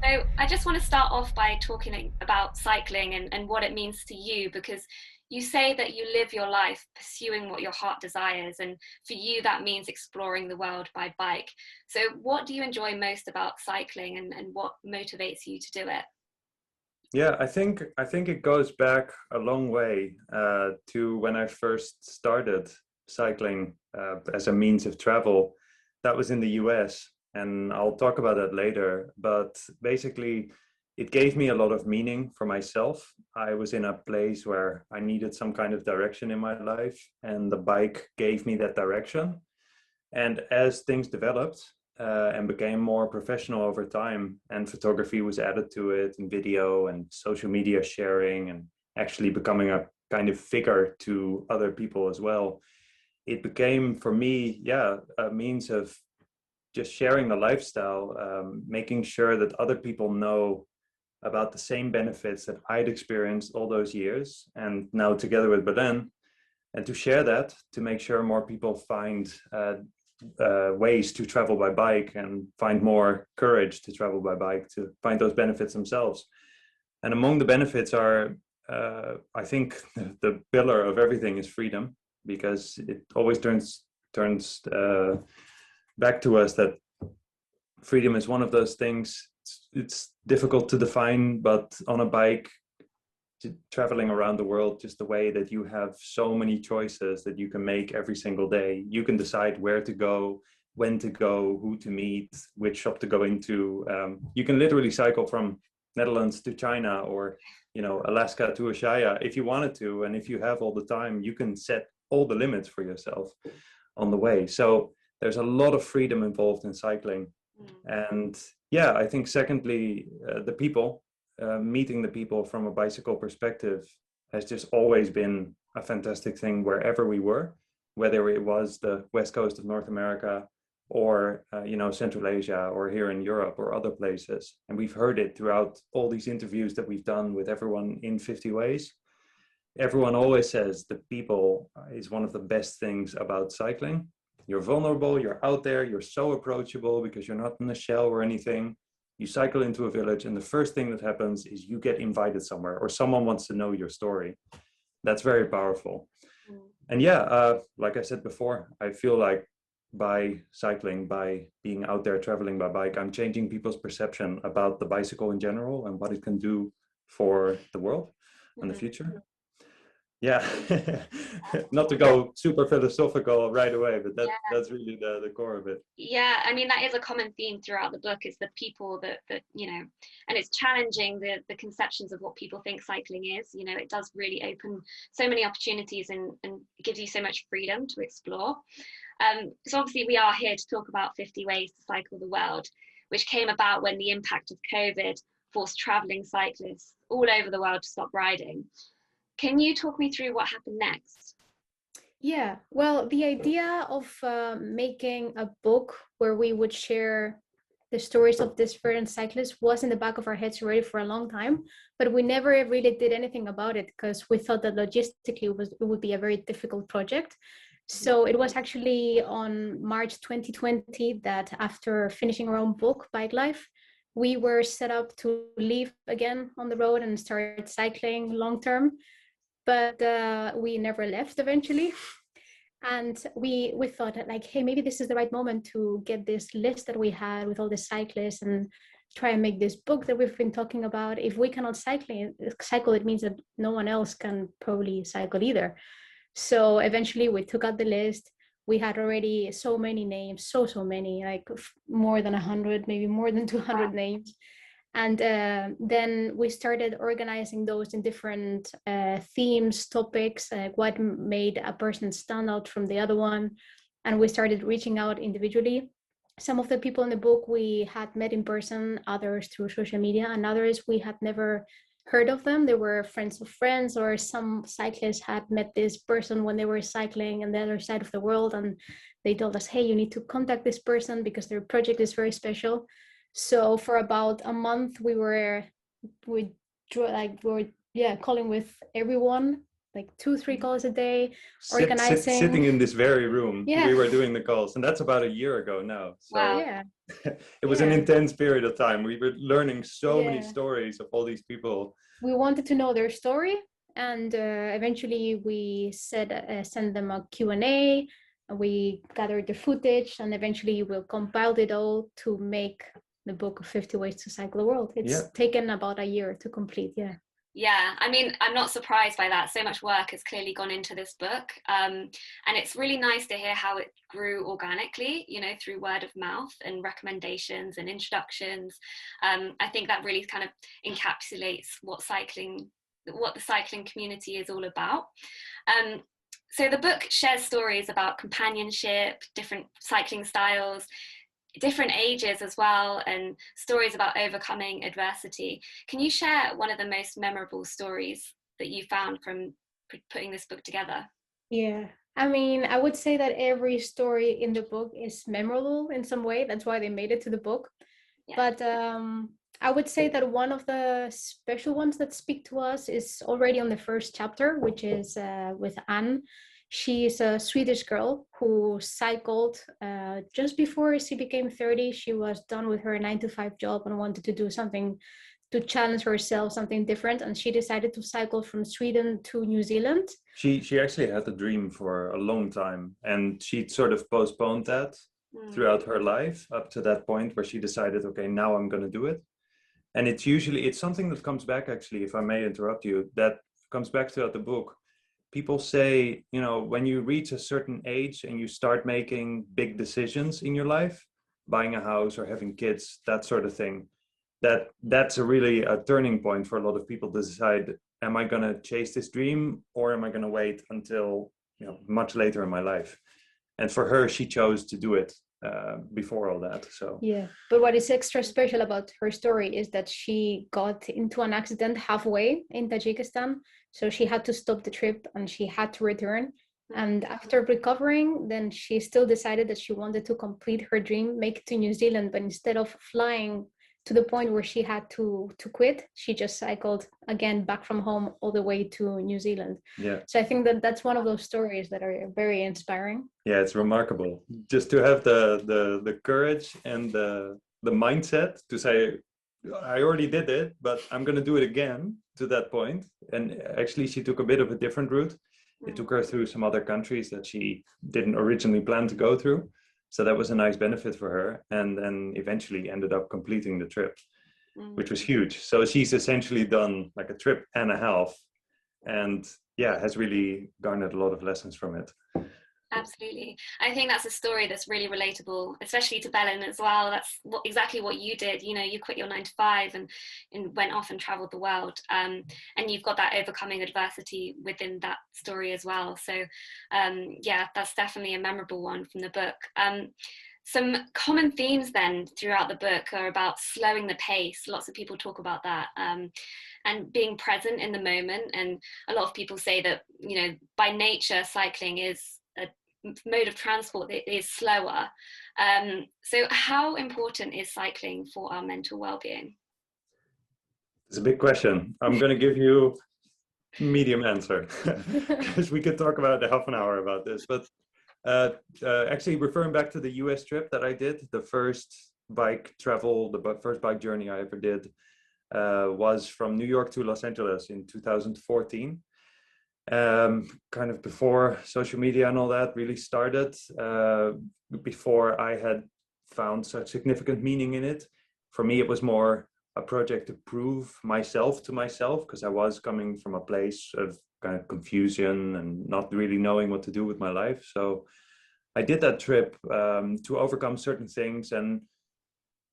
So I just want to start off by talking about cycling and what it means to you, because you say that you live your life pursuing what your heart desires, and for you that means exploring the world by bike. So what do you enjoy most about cycling, and what motivates you to do it? Yeah, I think it goes back a long way to when I first started cycling as a means of travel. That was in the US, and I'll talk about that later. But basically, it gave me a lot of meaning for myself. I was in a place where I needed some kind of direction in my life, and the bike gave me that direction. And as things developed and became more professional over time, and photography was added to it, and video and social media sharing, and actually becoming a kind of figure to other people as well, it became for me, yeah, a means of just sharing the lifestyle, making sure that other people know about the same benefits that I'd experienced all those years, and now together with Belen, and to share that, to make sure more people find ways to travel by bike and find more courage to travel by bike, to find those benefits themselves. And among the benefits are, I think, the pillar of everything is freedom, because it always turns back to us that freedom is one of those things. It's difficult to define, but on a bike, traveling around the world, just the way that you have so many choices that you can make every single day. You can decide where to go, when to go, who to meet, which shop to go into. You can literally cycle from Netherlands to China, or Alaska to Ushuaia if you wanted to. And if you have all the time, you can set all the limits for yourself on the way. So there's a lot of freedom involved in cycling. And yeah, I think secondly, the people, meeting the people from a bicycle perspective has just always been a fantastic thing wherever we were, whether it was the west coast of North America or Central Asia, or here in Europe or other places. And we've heard it throughout all these interviews that we've done with everyone in 50 Ways. Everyone always says the people is one of the best things about cycling. You're vulnerable, you're out there, you're so approachable because you're not in a shell or anything. You cycle into a village, and the first thing that happens is you get invited somewhere, or someone wants to know your story. That's very powerful. And yeah, like I said before, I feel like by cycling, by being out there traveling by bike, I'm changing people's perception about the bicycle in general and what it can do for the world and the future. Yeah. Not to go super philosophical right away, but that's really the core of it. Yeah, I mean, that is a common theme throughout the book, is the people that and it's challenging the conceptions of what people think cycling is. It does really open so many opportunities, and gives you so much freedom to explore. So obviously we are here to talk about 50 Ways to Cycle the World, which came about when the impact of COVID forced traveling cyclists all over the world to stop riding. Can you talk me through what happened next? Yeah, well, the idea of making a book where we would share the stories of different cyclists was in the back of our heads already for a long time, but we never really did anything about it because we thought that logistically it would be a very difficult project. So it was actually on March 2020 that, after finishing our own book, Bike Life, we were set up to leave again on the road and start cycling long term. But we never left eventually. And we thought that, like, hey, maybe this is the right moment to get this list that we had with all the cyclists and try and make this book that we've been talking about. If we cannot cycle, it means that no one else can probably cycle either. So eventually we took out the list. We had already so many names, so many, like more than 100, maybe more than 200 names. And then we started organizing those in different themes, topics, what made a person stand out from the other one. And we started reaching out individually. Some of the people in the book we had met in person, others through social media, and others we had never heard of them. They were friends of friends, or some cyclists had met this person when they were cycling on the other side of the world. And they told us, hey, you need to contact this person because their project is very special. So for about a month, we were calling with everyone like 2-3 calls a day, organizing. Sitting in this very room, Yeah. we were doing the calls, and that's about a year ago now. So Wow. Yeah. it was an intense period of time. We were learning so many Yeah. stories of all these people. We wanted to know their story, and eventually we said send them a Q&A. We gathered the footage, and eventually we'll compiled it all to make the book of 50 Ways to Cycle the World. It's taken about a year to complete. Yeah, I mean, I'm not surprised by that. So much work has clearly gone into this book. And it's really nice to hear how it grew organically, you know, through word of mouth and recommendations and introductions. I think that really kind of encapsulates what the cycling community is all about. So the book shares stories about companionship, different cycling styles, different ages as well, and stories about overcoming adversity. Can you share one of the most memorable stories that you found from putting this book together? Yeah, I mean, I would say that every story in the book is memorable in some way. That's why they made it to the book. Yeah. But I would say that one of the special ones that speak to us is already on the first chapter, which is with Anne. She is a Swedish girl who cycled just before she became 30. She was done with her 9-to-5 job and wanted to do something to challenge herself, something different. And she decided to cycle from Sweden to New Zealand. She actually had the dream for a long time, and she sort of postponed that throughout her life up to that point where she decided, okay, now I'm going to do it. And it's something that comes back, actually, if I may interrupt you, that comes back throughout the book. People say, you know, when you reach a certain age and you start making big decisions in your life, buying a house or having kids, that sort of thing, that's really a turning point for a lot of people to decide, am I going to chase this dream, or am I going to wait until, you know, much later in my life? And for her, she chose to do it before all that. So yeah, but what is extra special about her story is that she got into an accident halfway in Tajikistan, so she had to stop the trip and she had to return. And after recovering, then she still decided that she wanted to complete her dream, make it to New Zealand, but instead of flying to the point where she had to quit, she just cycled again back from home all the way to New Zealand. Yeah. So I think that that's one of those stories that are very inspiring. Yeah, it's remarkable just to have the courage and the mindset to say, I already did it, but I'm going to do it again, to that point. And actually, she took a bit of a different route. It took her through some other countries that she didn't originally plan to go through. So that was a nice benefit for her, and then eventually ended up completing the trip, which was huge. So she's essentially done like a trip and a half, and yeah, has really garnered a lot of lessons from it. Absolutely. I think that's a story that's really relatable, especially to Belen as well. That's exactly what you did. You know, you quit your 9-to-5 and went off and traveled the world. And you've got that overcoming adversity within that story as well. So yeah, that's definitely a memorable one from the book. Some common themes then throughout the book are about slowing the pace. Lots of people talk about that, and being present in the moment. And a lot of people say that, you know, by nature, cycling is a mode of transport that is slower. So how important is cycling for our mental well-being? It's a big question. I'm going to give you a medium answer because we could talk about half an hour about this. But actually, referring back to the US trip that I did, the first bike journey I ever did was from New York to Los Angeles in 2014. Kind of before social media and all that really started, before I had found such significant meaning in it. For me, it was more a project to prove myself to myself, because I was coming from a place of kind of confusion and not really knowing what to do with my life. So I did that trip to overcome certain things, and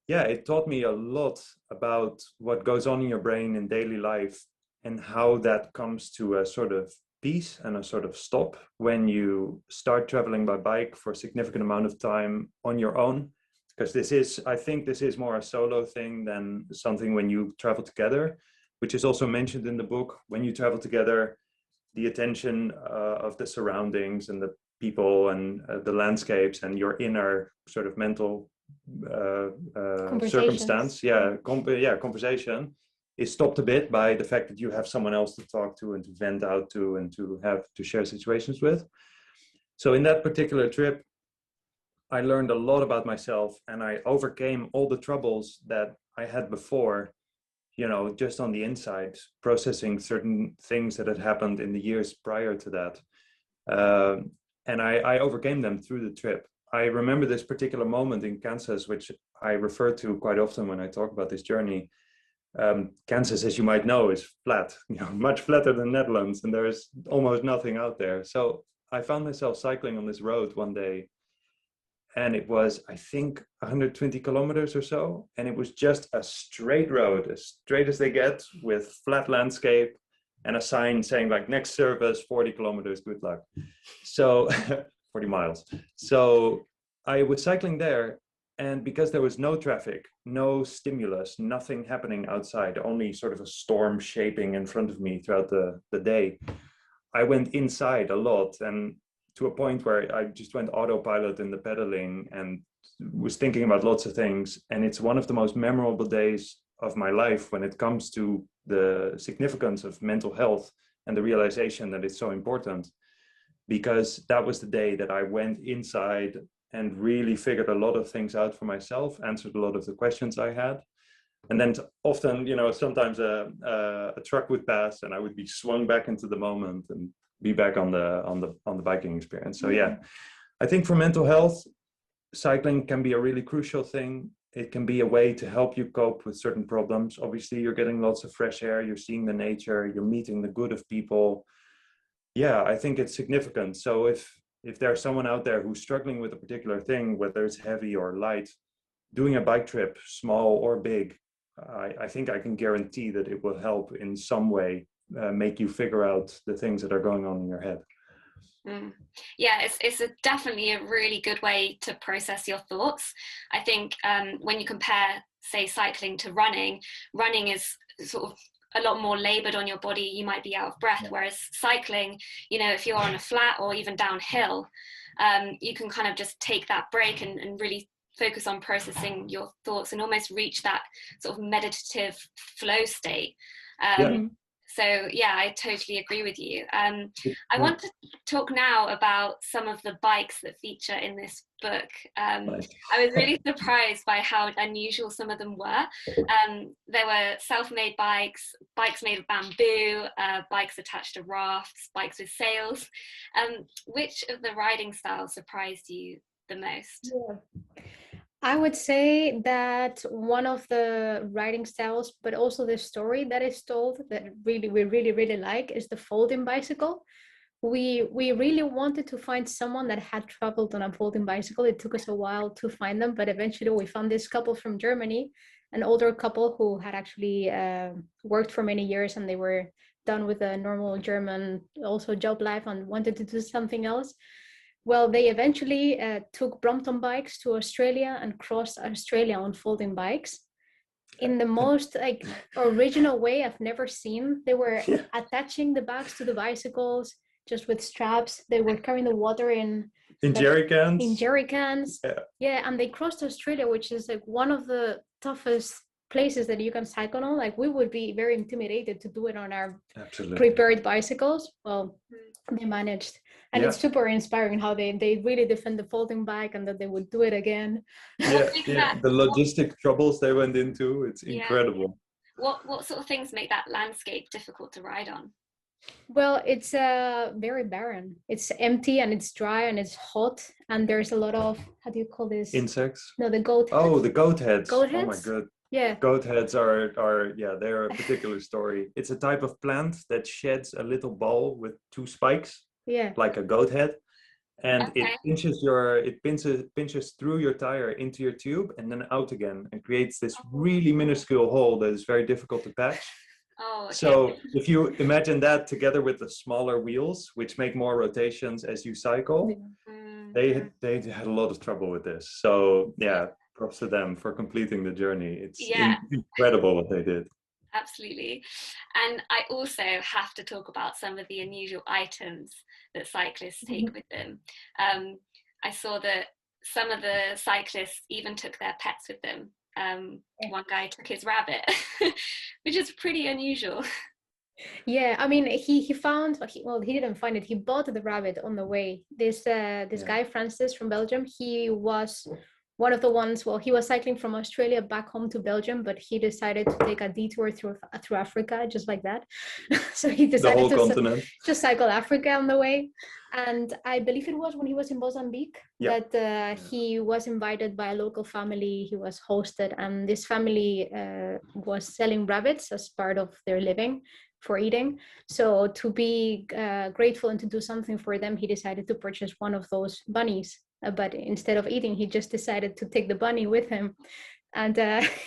yeah, it taught me a lot about what goes on in your brain in daily life and how that comes to a sort of peace and a sort of stop when you start traveling by bike for a significant amount of time on your own. Because I think this is more a solo thing than something when you travel together, which is also mentioned in the book. When you travel together, the attention of the surroundings and the people and the landscapes and your inner sort of mental circumstance, conversation is stopped a bit by the fact that you have someone else to talk to and to vent out to and to have to share situations with. So in that particular trip, I learned a lot about myself, and I overcame all the troubles that I had before, you know, just on the inside, processing certain things that had happened in the years prior to that. And I overcame them through the trip. I remember this particular moment in Kansas, which I refer to quite often when I talk about this journey. Kansas, as you might know, is flat, you know, much flatter than Netherlands, and there's almost nothing out there. So I found myself cycling on this road one day, and it was, I think, 120 kilometers or so, and it was just a straight road, as straight as they get, with flat landscape and a sign saying like, next service 40 kilometers, good luck. So 40 miles. So I was cycling there, and because there was no traffic, no stimulus, nothing happening outside, only sort of a storm shaping in front of me throughout the day, I went inside a lot, and to a point where I just went autopilot in the pedaling and was thinking about lots of things. And it's one of the most memorable days of my life when it comes to the significance of mental health and the realization that it's so important, because that was the day that I went inside and really figured a lot of things out for myself, answered a lot of the questions I had. And then often, you know, sometimes a truck would pass and I would be swung back into the moment and be back on the biking experience. So yeah, I think for mental health, cycling can be a really crucial thing. It can be a way to help you cope with certain problems. Obviously, you're getting lots of fresh air, you're seeing the nature, you're meeting the good of people. Yeah, I think it's significant. So if there's someone out there who's struggling with a particular thing, whether it's heavy or light, doing a bike trip, small or big, I think I can guarantee that it will help in some way make you figure out the things that are going on in your head. Yeah, it's definitely a really good way to process your thoughts. I think when you compare, say, cycling to running is sort of a lot more labored on your body. You might be out of breath, whereas cycling, you know, if you're on a flat or even downhill, you can kind of just take that break and really focus on processing your thoughts and almost reach that sort of meditative flow state. So yeah, I totally agree with you. I want to talk now about some of the bikes that feature in this book. I was really surprised by how unusual some of them were. There were self-made bikes, bikes made of bamboo, bikes attached to rafts, bikes with sails. Which of the riding styles surprised you the most? I would say that one of the writing styles, but also the story that is told that we really like, is the folding bicycle. We really wanted to find someone that had traveled on a folding bicycle. It took us a while to find them, but eventually we found this couple from Germany, an older couple who had actually worked for many years, and they were done with a normal German also job life and wanted to do something else. Well, they eventually took Brompton bikes to Australia and crossed Australia on folding bikes in the most like original way I've never seen. They were attaching the bags to the bicycles just with straps. They were carrying the water in jerry cans. In jerry cans. Yeah, and they crossed Australia, which is like one of the toughest places that you can cycle on. Like we would be very intimidated to do it on our prepared bicycles. Well, they managed. And it's super inspiring how they really defend the folding bike and that they would do it again. The logistic troubles they went into, it's incredible. What sort of things make that landscape difficult to ride on? Well, it's very barren. It's empty and it's dry and it's hot, and there's a lot of, how do you call this? Insects? No, the goat heads. Oh, the goat heads. Goat heads? Oh my god. Yeah. Goat heads are they're a particular story. It's a type of plant that sheds a little ball with two spikes. Yeah. Like a goat head. And it pinches through your tire into your tube and then out again and creates this really minuscule hole that is very difficult to patch. So if you imagine that together with the smaller wheels, which make more rotations as you cycle, they had a lot of trouble with this. So yeah, props to them for completing the journey. It's incredible what they did. Absolutely. And I also have to talk about some of the unusual items that cyclists take with them. I saw that some of the cyclists even took their pets with them. one guy took his rabbit, which is pretty unusual. Yeah, I mean, he found, well, he didn't find it. He bought the rabbit on the way. This guy, Francis from Belgium, he was one of the ones, well, he was cycling from Australia back home to Belgium, but he decided to take a detour through Africa, just like that. So he decided the whole continent. Just cycle Africa on the way. And I believe it was when he was in Mozambique that he was invited by a local family. He was hosted, and this family was selling rabbits as part of their living for eating. So to be grateful and to do something for them, he decided to purchase one of those bunnies. But instead of eating, he just decided to take the bunny with him. And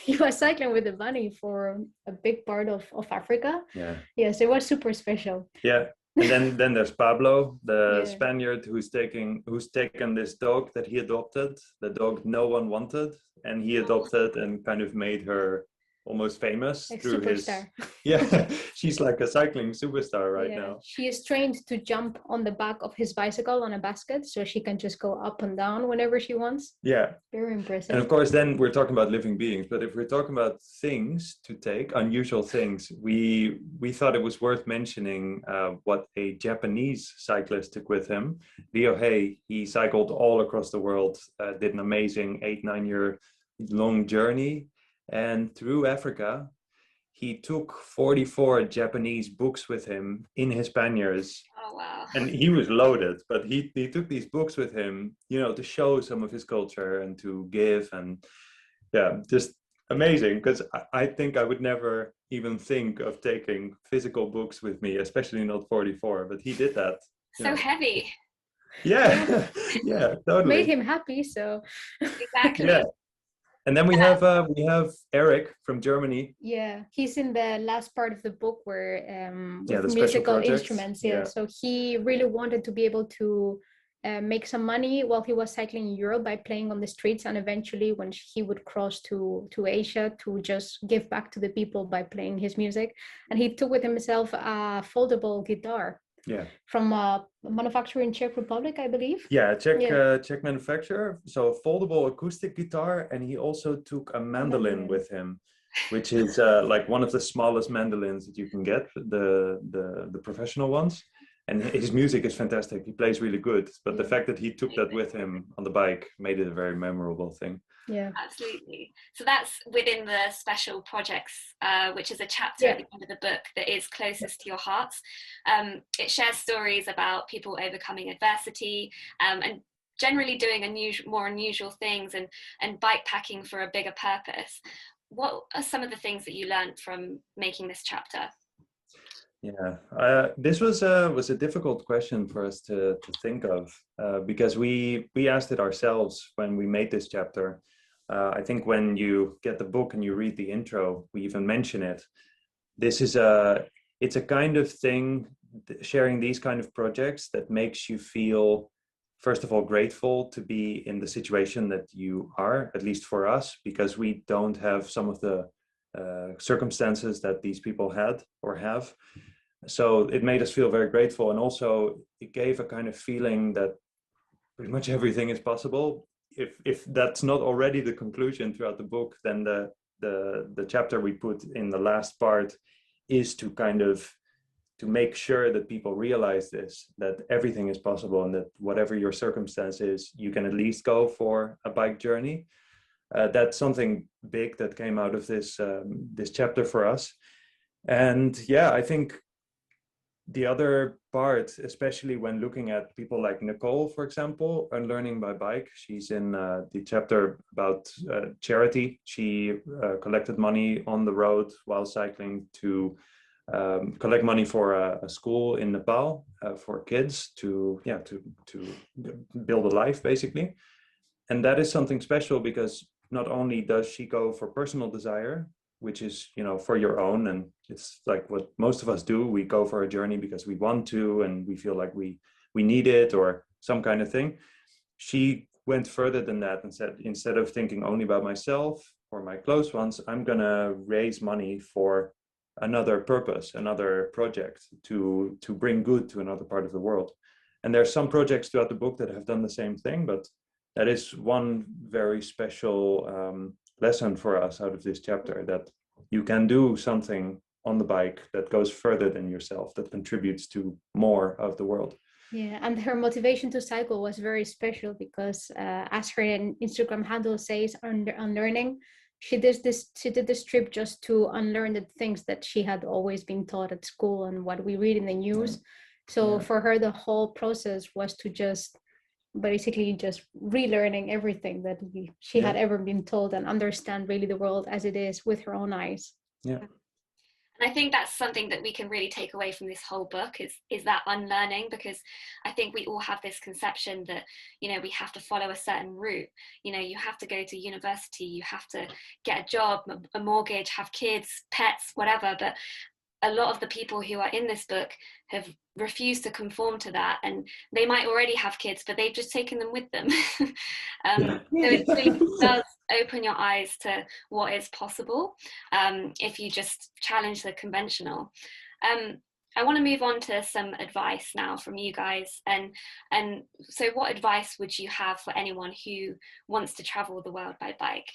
he was cycling with the bunny for a big part of Africa. Yeah. Yes, it was super special. Yeah. And then there's Pablo, the Spaniard who's taken this dog that he adopted, the dog no one wanted, and he adopted and kind of made her almost famous like through superstar. She's like a cycling superstar right now. She is trained to jump on the back of his bicycle on a basket, so she can just go up and down whenever she wants. Very impressive. And of course, then we're talking about living beings, but if we're talking about things to take, unusual things, we thought it was worth mentioning what a Japanese cyclist took with him. Ryohei, he cycled all across the world, did an amazing 8-9 year long journey. And through Africa, he took 44 Japanese books with him in his panniers. Oh, wow. And he was loaded, but he took these books with him, to show some of his culture and to give. And just amazing, because I think I would never even think of taking physical books with me, especially not 44, but he did that. So heavy. Yeah, totally. Made him happy, so. Exactly. Yeah. And then we have Eric from Germany. Yeah, he's in the last part of the book where with the musical instruments. So he really wanted to be able to make some money while he was cycling in Europe by playing on the streets, and eventually when he would cross to Asia to just give back to the people by playing his music. And he took with himself a foldable guitar. From a manufacturer in Czech Republic, I believe. Czech manufacturer. So a foldable acoustic guitar, and he also took a mandolin with him, which is like one of the smallest mandolins that you can get, the professional ones. And his music is fantastic. He plays really good, but the fact that he took that with him on the bike made it a very memorable thing. Yeah, absolutely. So that's within the special projects, which is a chapter at the end of the book that is closest to your hearts. It shares stories about people overcoming adversity and generally doing more unusual things and bikepacking for a bigger purpose. What are some of the things that you learned from making this chapter? This was a difficult question for us to think of because we asked it ourselves when we made this chapter. I think when you get the book and you read the intro, we even mention it. It's a kind of thing, sharing these kind of projects that makes you feel, first of all, grateful to be in the situation that you are, at least for us, because we don't have some of the circumstances that these people had or have. So it made us feel very grateful, and also it gave a kind of feeling that pretty much everything is possible. If that's not already the conclusion throughout the book, then the chapter we put in the last part is to kind of to make sure that people realize this, that everything is possible, and that whatever your circumstance is, you can at least go for a bike journey. That's something big that came out of this chapter for us. And I think the other part, especially when looking at people like Nicole, for example, and Learning by Bike, she's in the chapter about charity. She collected money on the road while cycling to collect money for a school in Nepal for kids to build a life, basically. And that is something special because not only does she go for personal desire, which is, for your own, and it's like what most of us do. We go for a journey because we want to, and we feel like we need it or some kind of thing. She went further than that and said, instead of thinking only about myself or my close ones, I'm gonna raise money for another purpose, another project to bring good to another part of the world. And there's some projects throughout the book that have done the same thing, but that is one very special lesson for us out of this chapter, that you can do something on the bike that goes further than yourself, that contributes to more of the world. Yeah, and her motivation to cycle was very special because, as her Instagram handle says, unlearning, she did this trip just to unlearn the things that she had always been taught at school and what we read in the news. So for her, the whole process was to just basically just relearning everything that she had ever been told, and understand really the world as it is with her own eyes. Yeah. And I think that's something that we can really take away from this whole book is that unlearning, because I think we all have this conception that, you know, we have to follow a certain route. You know, you have to go to university, you have to get a job, a mortgage, have kids, pets, whatever. But a lot of the people who are in this book have refused to conform to that, and they might already have kids, but they've just taken them with them. So it really does open your eyes to what is possible if you just challenge the conventional. I want to move on to some advice now from you guys, and so what advice would you have for anyone who wants to travel the world by bike?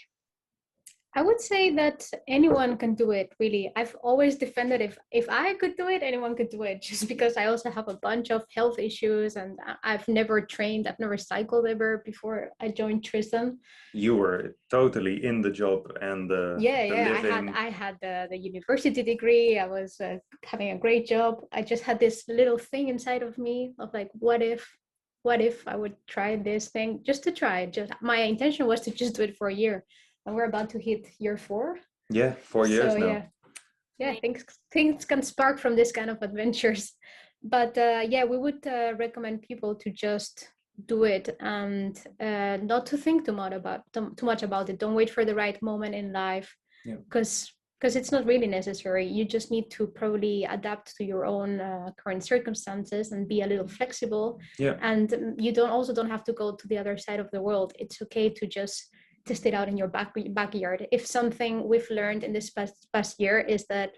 I would say that anyone can do it, really. I've always defended if I could do it, anyone could do it, just because I also have a bunch of health issues and I've never trained, I've never cycled ever before I joined Tristan. You were totally in the job and the living. I had the university degree. I was having a great job. I just had this little thing inside of me of like, what if I would try this thing, just to try it. Just my intention was to just do it for a year. And we're about to hit year 4. Yeah, 4 years now. Yeah, things can spark from this kind of adventures. But we would recommend people to just do it and not to think too much about it. Don't wait for the right moment in life, because it's not really necessary. You just need to probably adapt to your own current circumstances and be a little flexible. Yeah. And you don't have to go to the other side of the world. It's okay to just test it out in your backyard. If something we've learned in this past year is that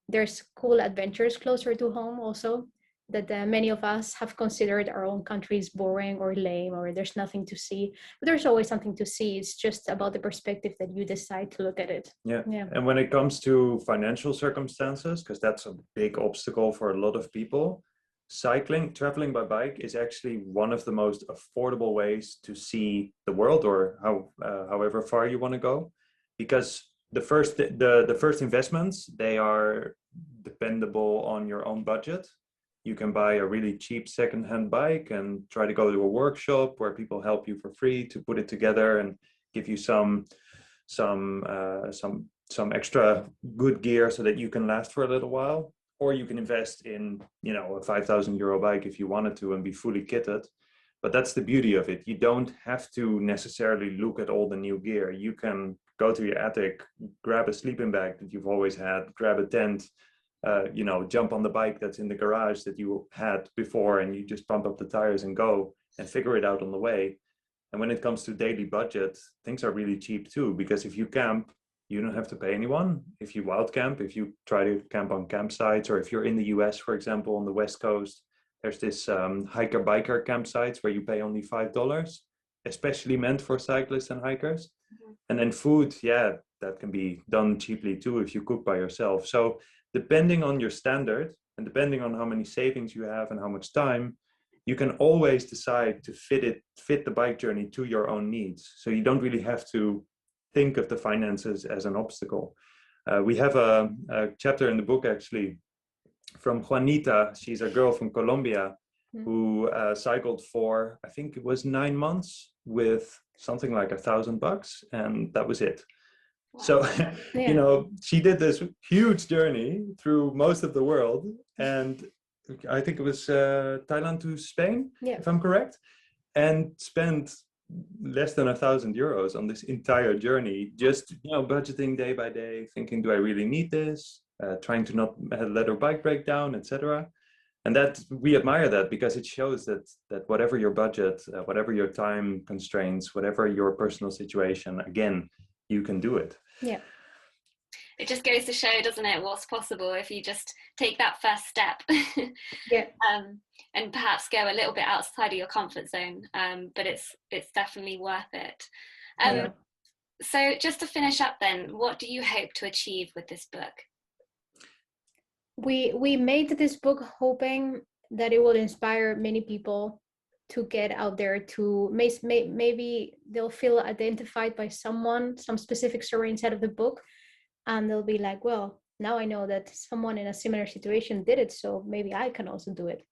there's cool adventures closer to home also, that many of us have considered our own countries boring or lame, or there's nothing to see. But there's always something to see. It's just about the perspective that you decide to look at it. Yeah. And when it comes to financial circumstances, because that's a big obstacle for a lot of people, traveling by bike is actually one of the most affordable ways to see the world, or however far you want to go, because the first investments, they are dependable on your own budget. You can buy a really cheap secondhand bike and try to go to a workshop where people help you for free to put it together and give you some extra good gear so that you can last for a little while. Or you can invest in, you know, a 5,000 euro bike if you wanted to and be fully kitted. But that's the beauty of it. You don't have to necessarily look at all the new gear. You can go to your attic, grab a sleeping bag that you've always had, grab a tent, jump on the bike that's in the garage that you had before, and you just pump up the tires and go and figure it out on the way. And when it comes to daily budget, things are really cheap too, because if you camp, you don't have to pay anyone. If you wild camp, if you try to camp on campsites, or if you're in the US, for example, on the West Coast, there's this hiker-biker campsites where you pay only $5, especially meant for cyclists and hikers. Mm-hmm. And then food, that can be done cheaply too if you cook by yourself. So depending on your standard and depending on how many savings you have and how much time, you can always decide to fit the bike journey to your own needs. So you don't really have to think of the finances as an obstacle. We have a chapter in the book actually from Juanita. She's a girl from Colombia who cycled for, I think it was 9 months with something like $1,000, and that was it. Wow. So, she did this huge journey through most of the world, and I think it was Thailand to Spain, if I'm correct, and spent less than €1,000 on this entire journey, just budgeting day by day, thinking, do I really need this? Trying to not let her bike break down, etc. And that we admire that, because it shows that whatever your budget, whatever your time constraints, whatever your personal situation, again, you can do it. Yeah. It just goes to show, doesn't it, what's possible if you just take that first step. And perhaps go a little bit outside of your comfort zone. But it's definitely worth it. So just to finish up then, what do you hope to achieve with this book? We made this book hoping that it will inspire many people to get out there, to maybe they'll feel identified by someone, some specific story inside of the book, and they'll be like, well, now I know that someone in a similar situation did it, so maybe I can also do it.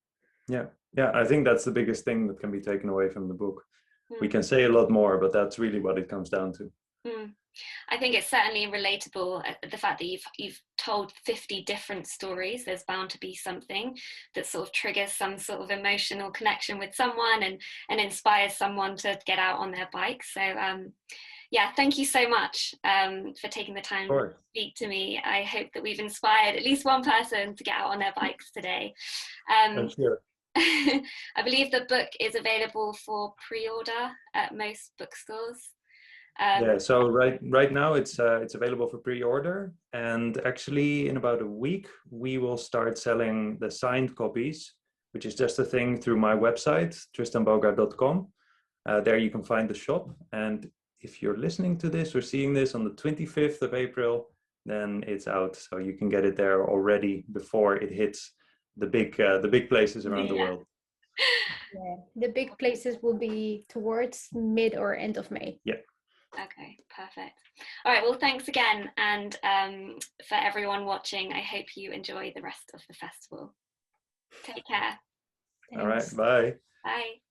Yeah, I think that's the biggest thing that can be taken away from the book. We can say a lot more, but that's really what it comes down to. I think it's certainly relatable, the fact that you've told 50 different stories. There's bound to be something that sort of triggers some sort of emotional connection with someone and inspires someone to get out on their bike. So yeah, thank you so much for taking the time to speak to me. I hope that we've inspired at least one person to get out on their bikes today. I'm sure. I believe the book is available for pre-order at most bookstores. Yeah, so right now it's available for pre-order, and actually in about a week we will start selling the signed copies, which is just a thing through my website, tristanbogaard.com. There you can find the shop, and if you're listening to this or seeing this on the 25th of April, then it's out, so you can get it there already before it hits the big places around the world. Yeah, the big places will be towards mid or end of May. Yeah. Okay, perfect. All right, well, thanks again. And for everyone watching, I hope you enjoy the rest of the festival. Take care. Thanks. All right, bye. Bye.